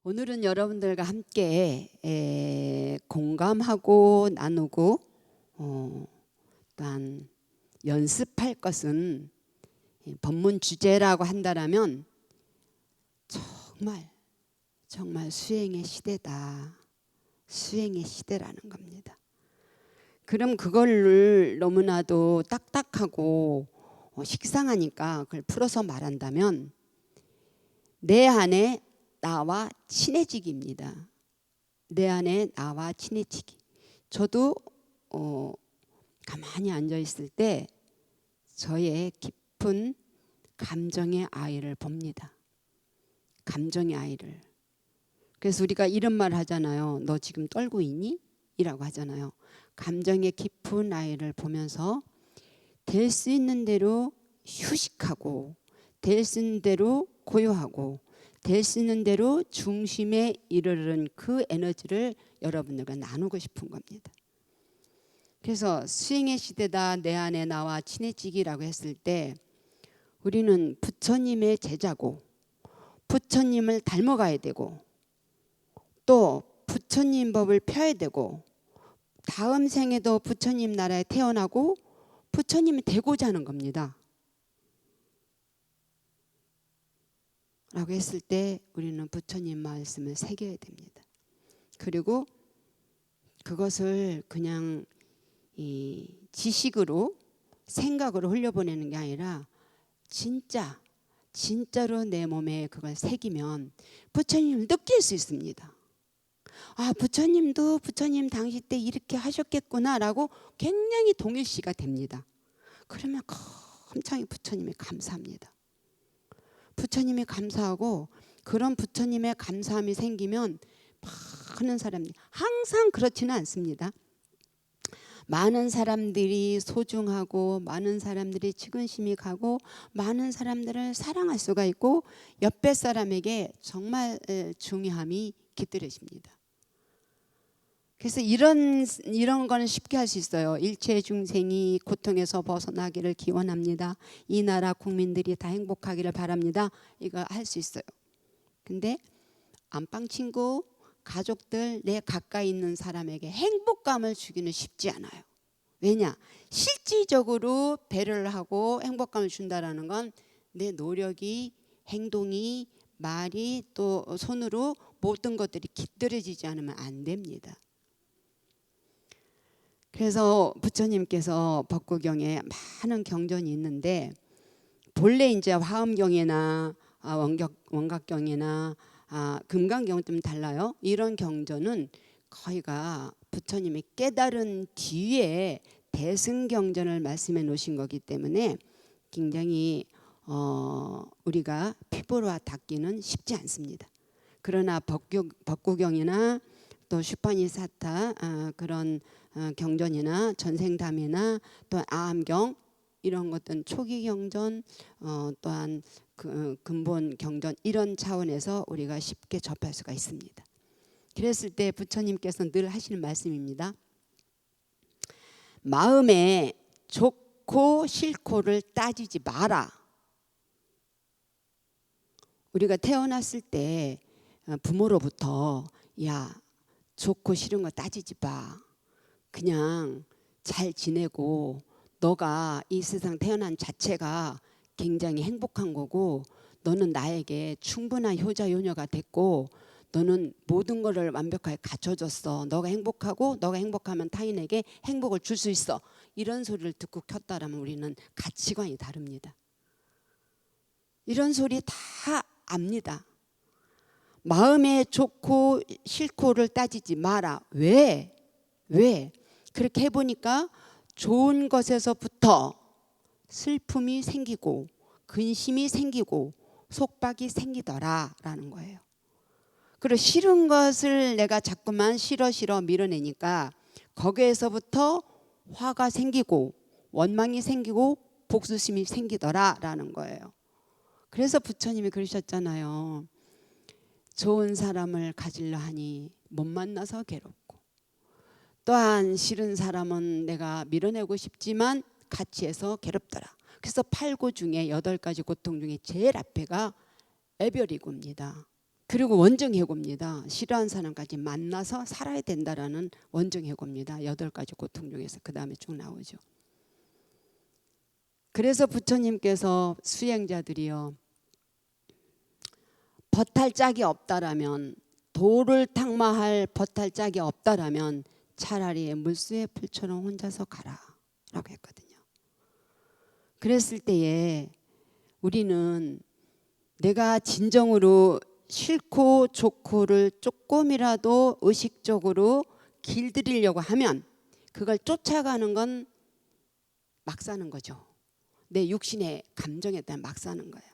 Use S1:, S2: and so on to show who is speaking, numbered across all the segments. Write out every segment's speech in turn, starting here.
S1: 오늘은 여러분들과 함께 공감하고 나누고 또한 연습할 것은 법문 주제라고 한다면 정말 수행의 시대다. 수행의 시대라는 겁니다. 그럼 그걸 너무나도 딱딱하고 식상하니까 그걸 풀어서 말한다면 내 안에 나와 친해지기입니다. 내 안에 나와 친해지기. 저도 가만히 앉아 있을 때 저의 깊은 감정의 아이를 봅니다. 감정의 아이를. 그래서 우리가 이런 말 하잖아요. 너 지금 떨고 있니? 이라고 하잖아요. 감정의 깊은 아이를 보면서 될 수 있는 대로 휴식하고 될 수 있는 대로 고요하고 될 수 있는 대로 중심에 이르는 그 에너지를 여러분들과 나누고 싶은 겁니다. 그래서 수행의 시대다. 내 안에 나와 친해지기라고 했을 때 우리는 부처님의 제자고 부처님을 닮아가야 되고 또 부처님 법을 펴야 되고 다음 생에도 부처님 나라에 태어나고 부처님이 되고자 하는 겁니다. 라고 했을 때 우리는 부처님 말씀을 새겨야 됩니다. 그리고 그것을 그냥 이 지식으로 생각으로 흘려보내는 게 아니라 진짜로 내 몸에 그걸 새기면 부처님을 느낄 수 있습니다. 아, 부처님도 부처님 당시 때 이렇게 하셨겠구나 라고 굉장히 동일시가 됩니다. 그러면 엄청 부처님에 감사합니다. 부처님이 감사하고 그런 부처님의 감사함이 생기면 많은 사람들이 항상 그렇지는 않습니다. 많은 사람들이 소중하고 많은 사람들이 측은심이 가고 많은 사람들을 사랑할 수가 있고 옆에 사람에게 정말 중요함이 깃들어집니다. 그래서 이런 거는 쉽게 할 수 있어요. 일체 중생이 고통에서 벗어나기를 기원합니다. 이 나라 국민들이 다 행복하기를 바랍니다. 이거 할 수 있어요. 근데 안방 친구, 가족들, 내 가까이 있는 사람에게 행복감을 주기는 쉽지 않아요. 왜냐? 실질적으로 배려를 하고 행복감을 준다라는 건 내 노력이, 행동이, 말이 또 손으로 모든 것들이 깃들어지지 않으면 안 됩니다. 그래서 부처님께서 법구경에 많은 경전이 있는데 본래 이제 화엄경이나 원각경이나 금강경은 좀 달라요. 이런 경전은 거의가 부처님이 깨달은 뒤에 대승경전을 말씀해 놓으신 거기 때문에 굉장히 우리가 피부로 닿기는 쉽지 않습니다. 그러나 법구경이나 또 슈파니사타 그런 경전이나 전생담이나 또 아함경 이런 것들은 초기 경전 또한 근본 경전 이런 차원에서 우리가 쉽게 접할 수가 있습니다. 그랬을 때 부처님께서 늘 하시는 말씀입니다. 마음에 좋고 싫고를 따지지 마라. 우리가 태어났을 때 부모로부터 야 좋고 싫은 거 따지지 마. 그냥 잘 지내고 너가 이 세상 태어난 자체가 굉장히 행복한 거고 너는 나에게 충분한 효자 효녀가 됐고 너는 모든 거를 완벽하게 갖춰줬어. 너가 행복하고 너가 행복하면 타인에게 행복을 줄 수 있어. 이런 소리를 듣고 켰다라면 우리는 가치관이 다릅니다. 이런 소리 다 압니다. 마음에 좋고 싫고를 따지지 마라. 왜? 그렇게 해보니까 좋은 것에서부터 슬픔이 생기고 근심이 생기고 속박이 생기더라라는 거예요. 그리고 싫은 것을 내가 자꾸만 싫어 밀어내니까 거기에서부터 화가 생기고 원망이 생기고 복수심이 생기더라라는 거예요. 그래서 부처님이 그러셨잖아요. 좋은 사람을 가지려 하니 못 만나서 괴롭고 또한 싫은 사람은 내가 밀어내고 싶지만 같이 해서 괴롭더라. 그래서 8고 중에 8가지 고통 중에 제일 앞에가 애별이고입니다. 그리고 원정해고입니다. 싫어하는 사람까지 만나서 살아야 된다라는 원정해고입니다. 8가지 고통 중에서 그 다음에 쭉 나오죠. 그래서 부처님께서 수행자들이요, 버탈 짝이 없다라면, 도를 탁마할 버탈 짝이 없다라면 차라리 물수의 풀처럼 혼자서 가라 라고 했거든요. 그랬을 때에 우리는 내가 진정으로 싫고 좋고를 조금이라도 의식적으로 길들이려고 하면 그걸 쫓아가는 건 막 사는 거죠. 내 육신의 감정에 따라 막 사는 거예요.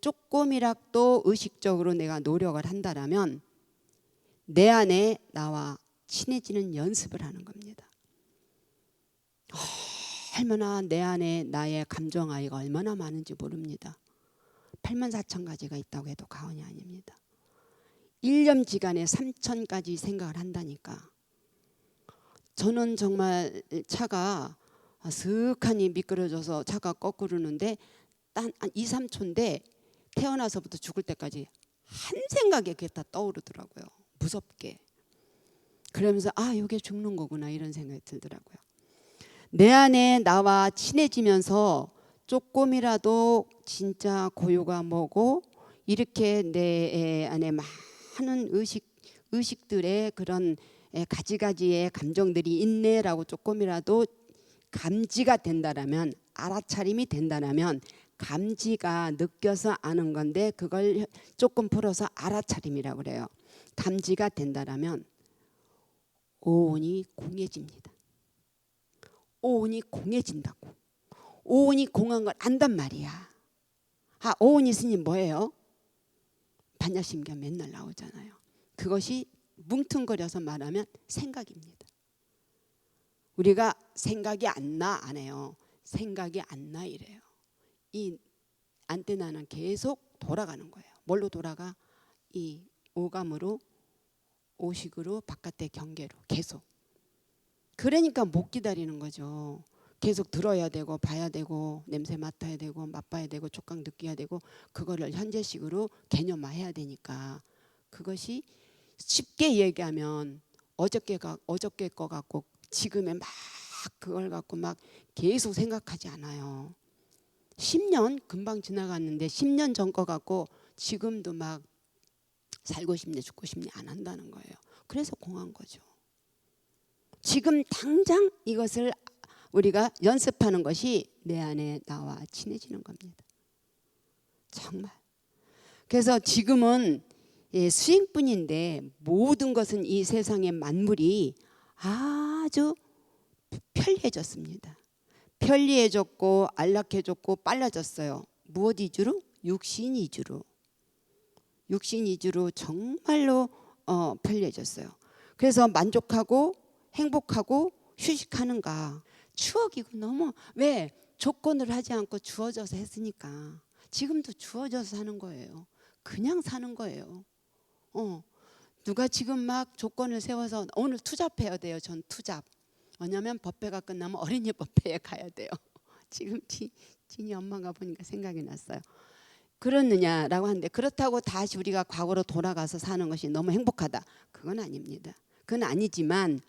S1: 조금이라도 의식적으로 내가 노력을 한다라면 내 안에 나와 친해지는 연습을 하는 겁니다. 얼마나 내 안에 나의 감정아이가 얼마나 많은지 모릅니다. 84,000가지가 있다고 해도 과언이 아닙니다. 일념지간에 3,000가지 생각을 한다니까. 저는 정말 차가 스윽하니 미끄러져서 차가 거꾸르는데 한 2, 3초인데 태어나서부터 죽을 때까지 한 생각이 그게 다 떠오르더라고요. 무섭게. 그러면서 이게 죽는 거구나 이런 생각이 들더라고요. 내 안에 나와 친해지면서 조금이라도 진짜 고유가 뭐고 이렇게 내 안에 많은 의식들의 그런 가지가지의 감정들이 있네라고 조금이라도 감지가 된다라면, 알아차림이 된다라면, 감지가 느껴서 아는 건데 그걸 조금 풀어서 알아차림이라고 그래요. 감지가 된다라면 오온이 공해집니다. 오온이 공해진다고. 오온이 공한 걸 안단 말이야. 오온 있으니 뭐예요? 반야심경 맨날 나오잖아요. 그것이 뭉퉁거려서 말하면 생각입니다. 우리가 생각이 안 나 안 해요. 생각이 안 나 이래요. 이 안테나는 계속 돌아가는 거예요. 뭘로 돌아가? 이 오감으로, 오식으로, 바깥의 경계로 계속. 그러니까 못 기다리는 거죠. 계속 들어야 되고 봐야 되고 냄새 맡아야 되고 맛봐야 되고 촉각 느껴야 되고 그거를 현재식으로 개념화해야 되니까. 그것이 쉽게 얘기하면 어저께 거 갖고 지금에 막 그걸 갖고 막 계속 생각하지 않아요. 10년 금방 지나갔는데 10년 전 거 갖고 지금도 막 살고 싶네 죽고 싶네 안 한다는 거예요. 그래서 공한 거죠. 지금 당장 이것을 우리가 연습하는 것이 내 안에 나와 친해지는 겁니다. 정말. 그래서 지금은 수행뿐인데 모든 것은 이 세상의 만물이 아주 편리해졌습니다. 편리해졌고 안락해졌고 빨라졌어요. 무엇 위주로? 육신 위주로. 육신 위주로 정말로 편리해졌어요. 그래서 만족하고 행복하고 휴식하는가. 추억이고 너무 왜 조건을 하지 않고 주어져서 했으니까. 지금도 주어져서 사는 거예요. 그냥 사는 거예요. 누가 지금 막 조건을 세워서 오늘 투잡해야 돼요. 전 투잡. 왜냐하면 법회가 끝나면 어린이 법회에 가야 돼요. 지금 진이 엄마가 보니까 생각이 났어요. 그렇느냐라고 하는데 그렇다고 다시 우리가 과거로 돌아가서 사는 것이 너무 행복하다. 그건 아닙니다. 그건 아니지만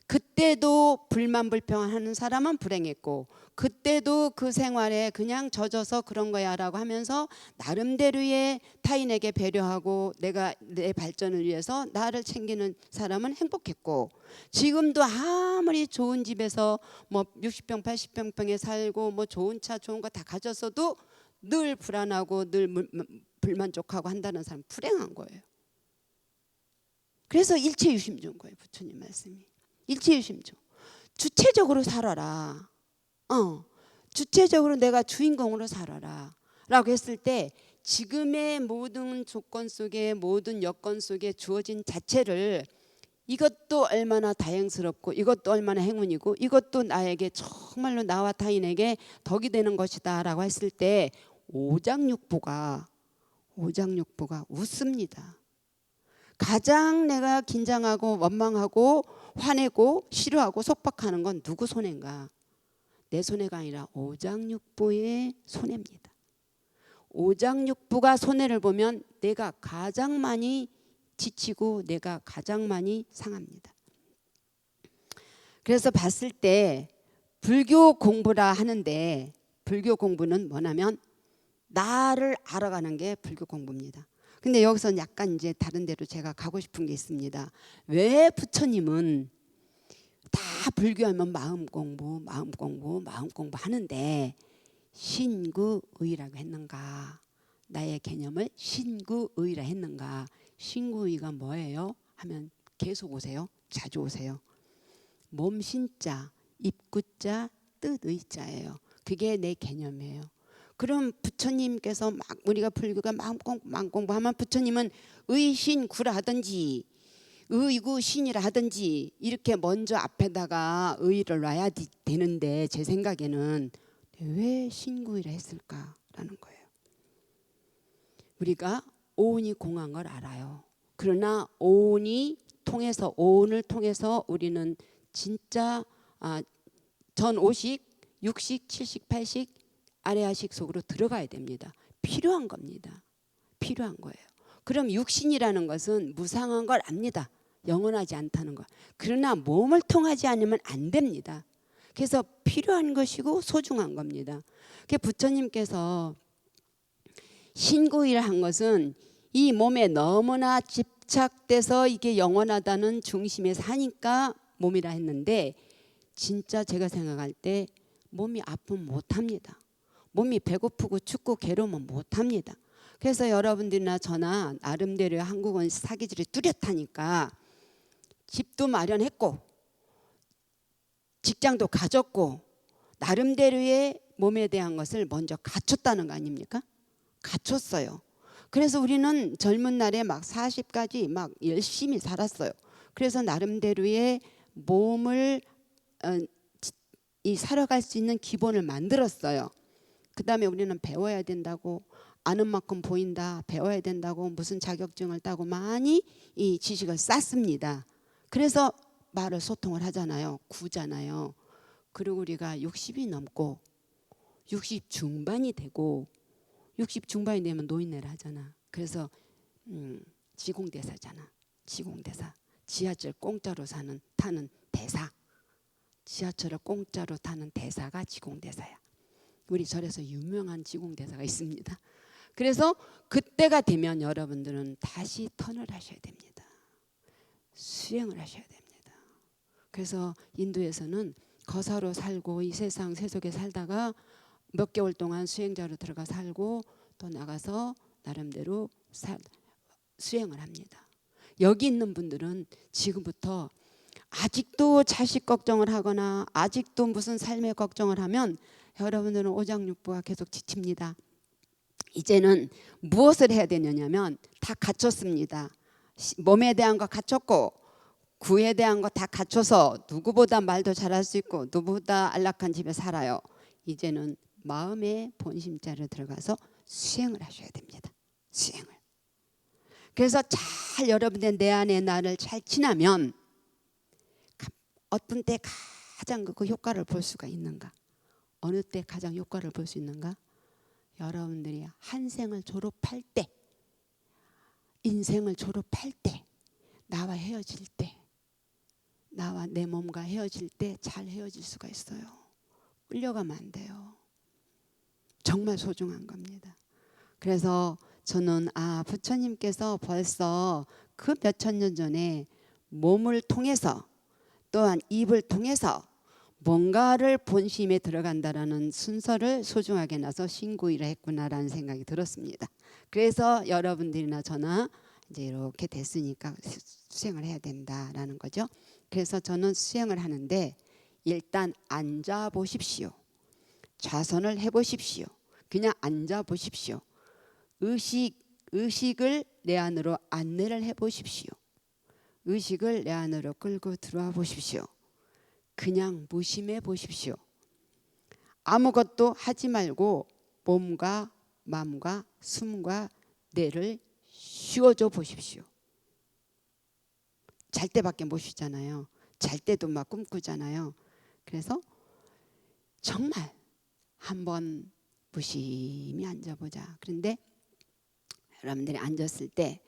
S1: 그때도 불만 불평하는 사람은 불행했고 그때도 그 생활에 그냥 젖어서 그런 거야 라고 하면서 나름대로의 타인에게 배려하고 내가 내 발전을 위해서 나를 챙기는 사람은 행복했고 지금도 아무리 좋은 집에서 뭐 60평 80평에 살고 뭐 좋은 차 좋은 거 다 가졌어도 늘 불안하고 늘 불만족하고 한다는 사람은 불행한 거예요. 그래서 일체유심조인 거예요. 부처님 말씀이. 일체유심조. 주체적으로 살아라. 주체적으로 내가 주인공으로 살아라 라고 했을 때 지금의 모든 조건 속에 모든 여건 속에 주어진 자체를 이것도 얼마나 다행스럽고 이것도 얼마나 행운이고 이것도 나에게 정말로 나와 타인에게 덕이 되는 것이다 라고 했을 때 오장육부가 웃습니다. 가장 내가 긴장하고 원망하고 화내고 싫어하고 속박하는 건 누구 손해인가? 내 손해가 아니라 오장육부의 손해입니다. 오장육부가 손해를 보면 내가 가장 많이 지치고 내가 가장 많이 상합니다. 그래서 봤을 때 불교 공부라 하는데 불교 공부는 뭐냐면 나를 알아가는 게 불교 공부입니다. 근데 여기서 약간 이제 다른 데로 제가 가고 싶은 게 있습니다. 왜 부처님은 다 불교하면 마음 공부 하는데 신구의라고 했는가? 나의 개념을 신구의라 했는가? 신구의가 뭐예요? 하면 계속 오세요. 자주 오세요. 몸 신자, 입구자, 뜻의자예요. 그게 내 개념이에요. 그럼 부처님께서 막 우리가 불교가 마음 공부하면 부처님은 의신구라 하든지 의구 신이라 하든지 이렇게 먼저 앞에다가 의를 놔야 되는데 제 생각에는 왜 신구이라 했을까라는 거예요. 우리가 오온이 공한 걸 알아요. 그러나 오온을 통해서 우리는 진짜 전오식, 육식, 칠식, 팔식, 아래하식 속으로 들어가야 됩니다. 필요한 겁니다. 필요한 거예요. 그럼 육신이라는 것은 무상한 걸 압니다. 영원하지 않다는 것. 그러나 몸을 통하지 않으면 안 됩니다. 그래서 필요한 것이고 소중한 겁니다. 부처님께서 신구이를 한 것은 이 몸에 너무나 집착돼서 이게 영원하다는 중심에 사니까 몸이라 했는데 진짜 제가 생각할 때 몸이 아프면 못합니다. 몸이 배고프고 춥고 괴로우면 못합니다. 그래서 여러분들이나 저나 나름대로 한국은 사기질이 뚜렷하니까 집도 마련했고 직장도 가졌고 나름대로의 몸에 대한 것을 먼저 갖췄다는 거 아닙니까? 갖췄어요. 그래서 우리는 젊은 날에 막 40까지 막 열심히 살았어요. 그래서 나름대로의 몸을 살아갈 수 있는 기본을 만들었어요. 그 다음에 우리는 배워야 된다고 아는 만큼 보인다 배워야 된다고 무슨 자격증을 따고 많이 이 지식을 쌓습니다. 그래서 말을 소통을 하잖아요. 구잖아요. 그리고 우리가 60이 넘고 60 중반이 되고 60 중반이 되면 노인네를 하잖아. 그래서 지공대사잖아. 지공대사. 지하철 공짜로 타는 대사. 지하철을 공짜로 타는 대사가 지공대사야. 우리 절에서 유명한 지공대사가 있습니다. 그래서 그때가 되면 여러분들은 다시 턴을 하셔야 됩니다. 수행을 하셔야 됩니다. 그래서 인도에서는 거사로 살고 이 세상 세속에 살다가 몇 개월 동안 수행자로 들어가 살고 또 나가서 나름대로 수행을 합니다. 여기 있는 분들은 지금부터 아직도 자식 걱정을 하거나 아직도 무슨 삶의 걱정을 하면 여러분들은 오장육부가 계속 지칩니다. 이제는 무엇을 해야 되느냐면 다 갖췄습니다. 몸에 대한 거 갖췄고 구에 대한 거 다 갖춰서 누구보다 말도 잘할 수 있고 누구보다 안락한 집에 살아요. 이제는 마음의 본심자를 들어가서 수행을 하셔야 됩니다. 수행을. 그래서 잘 여러분의 내 안의 나를 잘 지나면 어떤 때 가장 그 효과를 볼 수가 있는가? 어느 때 가장 효과를 볼 수 있는가? 여러분들이 한 생을 졸업할 때, 인생을 졸업할 때, 나와 헤어질 때, 나와 내 몸과 헤어질 때 잘 헤어질 수가 있어요. 끌려가면 안 돼요. 정말 소중한 겁니다. 그래서 저는 부처님께서 벌써 그 몇천 년 전에 몸을 통해서 또한 입을 통해서 뭔가를 본심에 들어간다라는 순서를 소중하게 놔서 신구이라 했구나라는 생각이 들었습니다. 그래서 여러분들이나 저나 이제 이렇게 됐으니까 수행을 해야 된다라는 거죠. 그래서 저는 수행을 하는데 일단 앉아 보십시오. 좌선을 해 보십시오. 그냥 앉아 보십시오. 의식을 내 안으로 안내를 해 보십시오. 의식을 내 안으로 끌고 들어와 보십시오. 그냥 무심해 보십시오. 아무것도 하지 말고 몸과 마음과 숨과 뇌를 쉬어줘 보십시오. 잘 때밖에 못 쉬잖아요. 잘 때도 막 꿈꾸잖아요. 그래서 정말 한번 무심히 앉아보자. 그런데 여러분들이 앉았을 때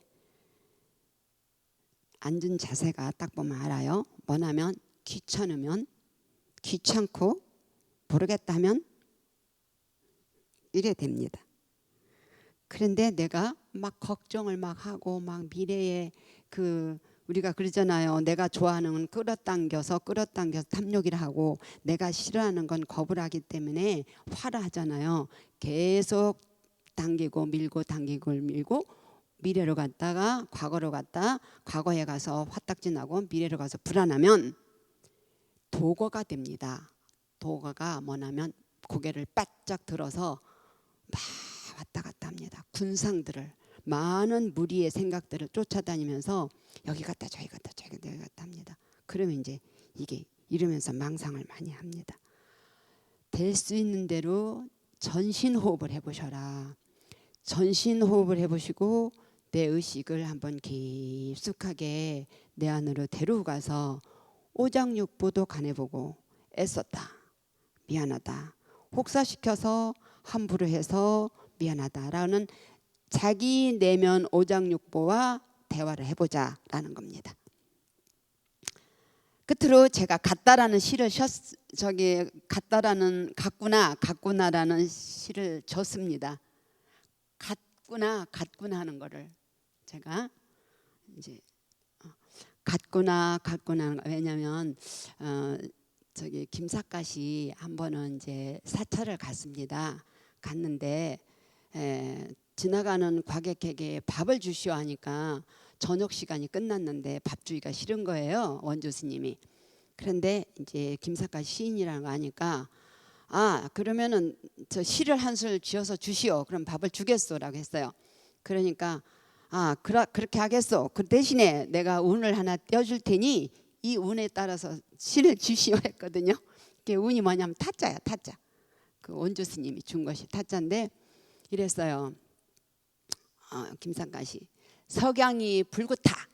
S1: 앉은 자세가 딱 보면 알아요. 뭐냐면 귀찮으면 귀찮고 모르겠다면 이래 됩니다. 그런데 내가 막 걱정을 막 하고 막 미래에 우리가 그러잖아요. 내가 좋아하는 건 끌어당겨서 탐욕이라 하고 내가 싫어하는 건 거부를 하기 때문에 화를 하잖아요. 계속 당기고 밀고 미래로 갔다가 과거로 갔다 과거에 가서 화딱지 나고 미래로 가서 불안하면 도거가 됩니다. 도거가 뭐냐면 고개를 바짝 들어서 막 왔다 갔다 합니다. 군상들을 많은 무리의 생각들을 쫓아다니면서 여기 갔다 저기 갔다 저기 갔다 합니다. 그러면 이제 이게 이러면서 망상을 많이 합니다. 될 수 있는 대로 전신호흡을 해보셔라. 전신호흡을 해보시고 내 의식을 한번 깊숙하게 내 안으로 데려가서 오장육부도 간해보고 애썼다 미안하다 혹사시켜서 함부로 해서 미안하다라는 자기 내면 오장육부와 대화를 해보자라는 겁니다. 끝으로 제가 같다라는 시를 같구나라는 시를 줬습니다. 같구나 하는 거를 제가 이제 같구나 왜냐면 김삿갓이 한 번은 이제 사찰을 갔습니다. 갔는데 지나가는 과객에게 밥을 주시오 하니까 저녁 시간이 끝났는데 밥 주기가 싫은 거예요. 원주 스님이. 그런데 이제 김삿갓 시인이라는 거 아니까 그러면은 저 시를 한 술 지어서 주시오. 그럼 밥을 주겠소라고 했어요. 그러니까 그렇게 하겠소. 그 대신에 내가 운을 하나 떼어줄 테니 이 운에 따라서 시를 주시오 했거든요. 그게 운이 뭐냐면 타짜야 타짜. 그 원주 스님이 준 것이 타짜인데 이랬어요. 김삿갓이 석양이 불구타.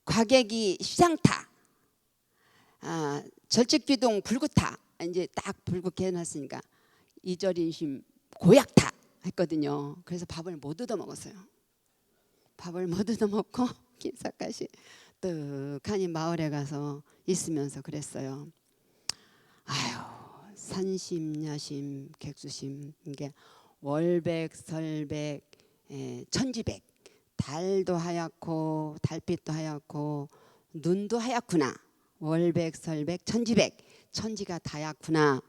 S1: 과객이 시장타. 절직귀동 불구타. 이제 딱 불구게 해놨으니까 이절인심 고약타 했거든요. 그래서 밥을 못 얻어 먹었어요. 밥을 못 얻어 먹고 김삿갓이 떡하니 마을에 가서 있으면서 그랬어요. 산심, 객수심, 이게 월백, 설백, 천지백, 달도 하얗고 달빛도 하얗고 눈도 하얗구나. 월백, 설백, 천지백, 천지가 다 하얗구나.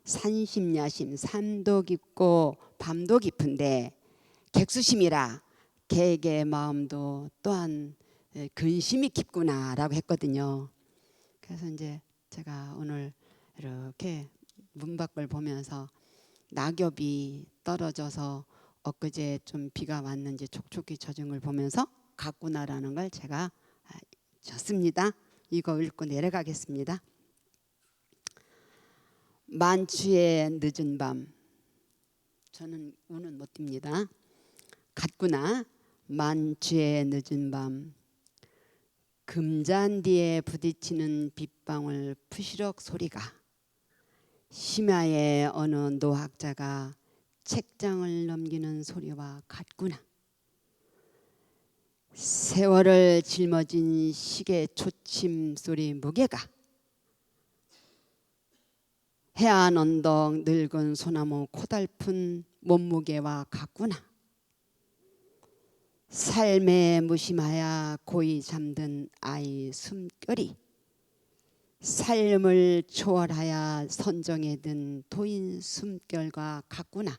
S1: 산심야심, 산도 깊고 밤도 깊은데 객수심이라 개의 마음도 또한 근심이 깊구나라고 했거든요. 그래서 이제 제가 오늘 이렇게 문밖을 보면서 낙엽이 떨어져서 엊그제 좀 비가 왔는지 촉촉히 젖은 걸 보면서 같구나라는 걸 제가 줬습니다. 이거 읽고 내려가겠습니다. 만추의 늦은 밤. 저는 운은 못 띱니다. 같구나. 만추의 늦은 밤. 금잔디에 부딪히는 빗방울 푸시럭 소리가 심야에 어느 노학자가 책장을 넘기는 소리와 같구나. 세월을 짊어진 시계 초침 소리 무게가 해안 언덕 늙은 소나무 코달픈 몸무게와 같구나. 삶에 무심하여 고이 잠든 아이 숨결이 삶을 초월하여 선정에 든 도인 숨결과 같구나.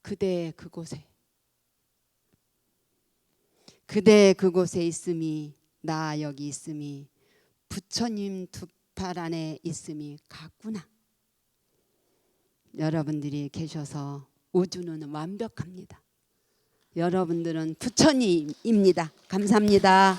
S1: 그대 그곳에 있음이 나 여기 있음이 부처님 두 팔 안에 있음이 같구나. 여러분들이 계셔서 우주는 완벽합니다. 여러분들은 부처님입니다. 감사합니다.